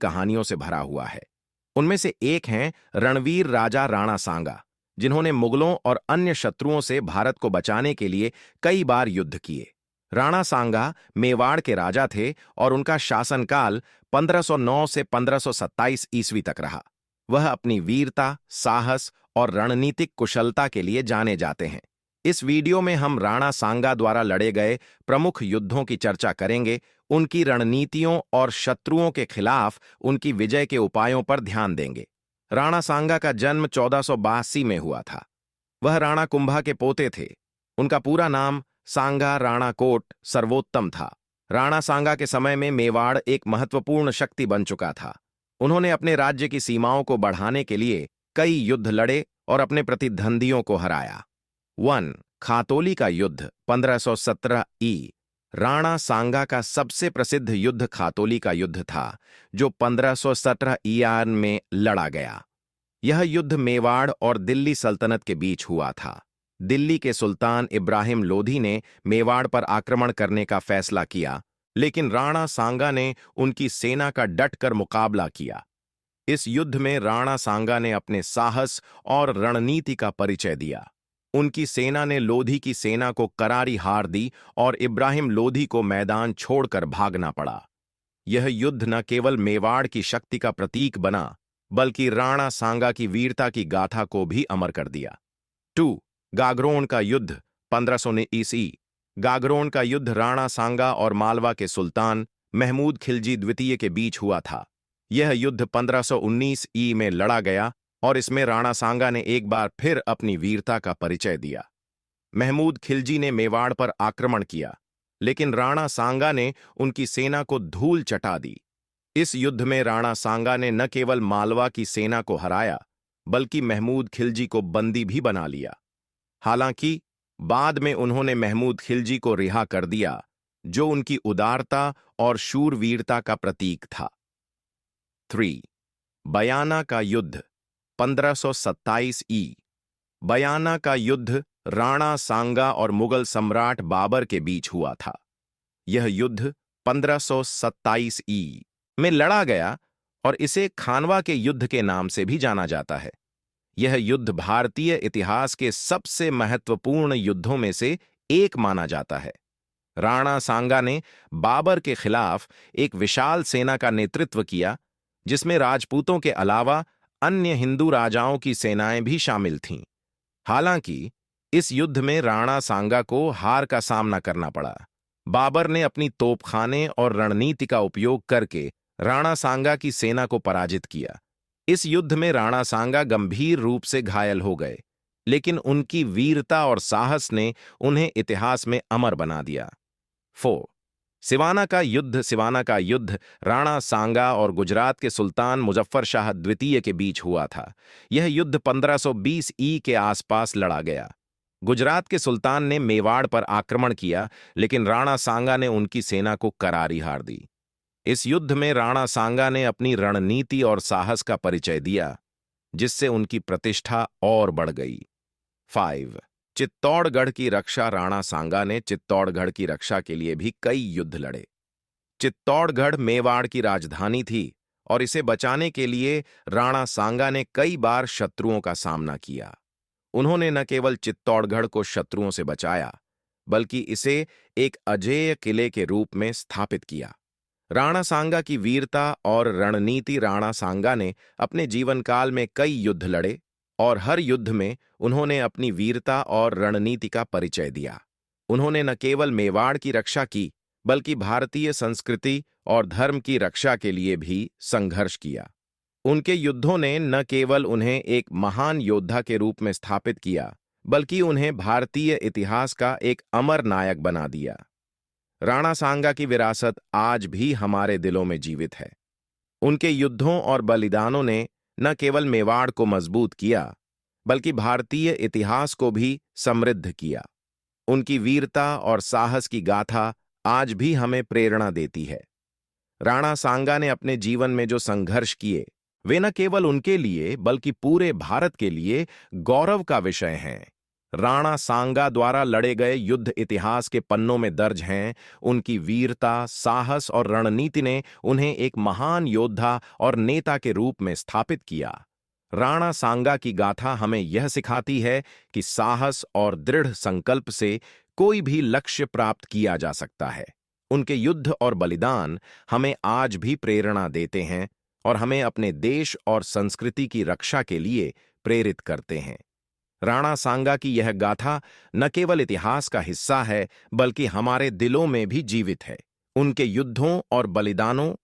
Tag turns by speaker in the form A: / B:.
A: कहानियों से भरा हुआ है। उनमें से एक हैं रणवीर राजा राणा सांगा, जिन्होंने मुगलों और अन्य शत्रुओं से भारत को बचाने के लिए कई बार युद्ध किए। राणा सांगा मेवाड़ के राजा थे और उनका शासनकाल 1509 से 1527 ईस्वी तक रहा। वह अपनी वीरता, साहस और रणनीतिक कुशलता के लिए जाने जाते हैं। इस वीडियो में हम राणा सांगा द्वारा लड़े गए प्रमुख युद्धों की चर्चा करेंगे, उनकी रणनीतियों और शत्रुओं के खिलाफ उनकी विजय के उपायों पर ध्यान देंगे। राणा सांगा का जन्म 1482 में हुआ था। वह राणा कुंभा के पोते थे। उनका पूरा नाम सांगा राणा कोट सर्वोत्तम था। राणा सांगा के समय में मेवाड़ एक महत्वपूर्ण शक्ति बन चुका था। उन्होंने अपने राज्य की सीमाओं को बढ़ाने के लिए कई युद्ध लड़े और अपने प्रतिद्वंदियों को हराया। 1. खातोली का युद्ध 1517 ई। राणा सांगा का सबसे प्रसिद्ध युद्ध खातोली का युद्ध था, जो 1517 ईयान में लड़ा गया। यह युद्ध मेवाड़ और दिल्ली सल्तनत के बीच हुआ था। दिल्ली के सुल्तान इब्राहिम लोधी ने मेवाड़ पर आक्रमण करने का फैसला किया, लेकिन राणा सांगा ने उनकी सेना का डटकर मुकाबला किया। इस युद्ध में राणा सांगा ने अपने साहस और रणनीति का परिचय दिया। उनकी सेना ने लोधी की सेना को करारी हार दी और इब्राहिम लोधी को मैदान छोड़कर भागना पड़ा। यह युद्ध न केवल मेवाड़ की शक्ति का प्रतीक बना, बल्कि राणा सांगा की वीरता की गाथा को भी अमर कर दिया। 2. गागरोन का युद्ध 1519 ईस्वी। गागरोन का युद्ध राणा सांगा और मालवा के सुल्तान महमूद खिलजी द्वितीय के बीच हुआ था। यह युद्ध 1519 ई में लड़ा गया और इसमें राणा सांगा ने एक बार फिर अपनी वीरता का परिचय दिया। महमूद खिलजी ने मेवाड़ पर आक्रमण किया, लेकिन राणा सांगा ने उनकी सेना को धूल चटा दी। इस युद्ध में राणा सांगा ने न केवल मालवा की सेना को हराया, बल्कि महमूद खिलजी को बंदी भी बना लिया। हालांकि बाद में उन्होंने महमूद खिलजी को रिहा कर दिया, जो उनकी उदारता और शूरवीरता का प्रतीक था। 3. बयाना का युद्ध 1527 ई। बयाना का युद्ध राणा सांगा और मुगल सम्राट बाबर के बीच हुआ था। यह युद्ध 1527 ई में लड़ा गया और इसे खानवा के युद्ध के नाम से भी जाना जाता है। यह युद्ध भारतीय इतिहास के सबसे महत्वपूर्ण युद्धों में से एक माना जाता है। राणा सांगा ने बाबर के खिलाफ एक विशाल सेना का नेतृत्व किया, जिसमें राजपूतों के अलावा अन्य हिंदू राजाओं की सेनाएं भी शामिल थीं। हालांकि इस युद्ध में राणा सांगा को हार का सामना करना पड़ा। बाबर ने अपनी तोपखाने और रणनीति का उपयोग करके राणा सांगा की सेना को पराजित किया। इस युद्ध में राणा सांगा गंभीर रूप से घायल हो गए, लेकिन उनकी वीरता और साहस ने उन्हें इतिहास में अमर बना दिया। 4. सिवाना का युद्ध। सिवाना का युद्ध राणा सांगा और गुजरात के सुल्तान मुजफ्फर शाह द्वितीय के बीच हुआ था। यह युद्ध 1520 ई के आसपास लड़ा गया। गुजरात के सुल्तान ने मेवाड़ पर आक्रमण किया, लेकिन राणा सांगा ने उनकी सेना को करारी हार दी। इस युद्ध में राणा सांगा ने अपनी रणनीति और साहस का परिचय दिया, जिससे उनकी प्रतिष्ठा और बढ़ गई। 5. चित्तौड़गढ़ की रक्षा। राणा सांगा ने चित्तौड़गढ़ की रक्षा के लिए भी कई युद्ध लड़े। चित्तौड़गढ़ मेवाड़ की राजधानी थी और इसे बचाने के लिए राणा सांगा ने कई बार शत्रुओं का सामना किया। उन्होंने न केवल चित्तौड़गढ़ को शत्रुओं से बचाया, बल्कि इसे एक अजेय किले के रूप में स्थापित किया। राणा सांगा की वीरता और रणनीति। राणा सांगा ने अपने जीवन काल में कई युद्ध लड़े और हर युद्ध में उन्होंने अपनी वीरता और रणनीति का परिचय दिया। उन्होंने न केवल मेवाड़ की रक्षा की, बल्कि भारतीय संस्कृति और धर्म की रक्षा के लिए भी संघर्ष किया। उनके युद्धों ने न केवल उन्हें एक महान योद्धा के रूप में स्थापित किया, बल्कि उन्हें भारतीय इतिहास का एक अमर नायक बना दिया। राणा सांगा की विरासत आज भी हमारे दिलों में जीवित है। उनके युद्धों और बलिदानों ने न केवल मेवाड़ को मजबूत किया, बल्कि भारतीय इतिहास को भी समृद्ध किया। उनकी वीरता और साहस की गाथा आज भी हमें प्रेरणा देती है। राणा सांगा ने अपने जीवन में जो संघर्ष किए, वे न केवल उनके लिए बल्कि पूरे भारत के लिए गौरव का विषय हैं। राणा सांगा द्वारा लड़े गए युद्ध इतिहास के पन्नों में दर्ज हैं। उनकी वीरता, साहस और रणनीति ने उन्हें एक महान योद्धा और नेता के रूप में स्थापित किया। राणा सांगा की गाथा हमें यह सिखाती है कि साहस और दृढ़ संकल्प से कोई भी लक्ष्य प्राप्त किया जा सकता है। उनके युद्ध और बलिदान हमें आज भी प्रेरणा देते हैं और हमें अपने देश और संस्कृति की रक्षा के लिए प्रेरित करते हैं। राणा सांगा की यह गाथा न केवल इतिहास का हिस्सा है, बल्कि हमारे दिलों में भी जीवित है। उनके युद्धों और बलिदानों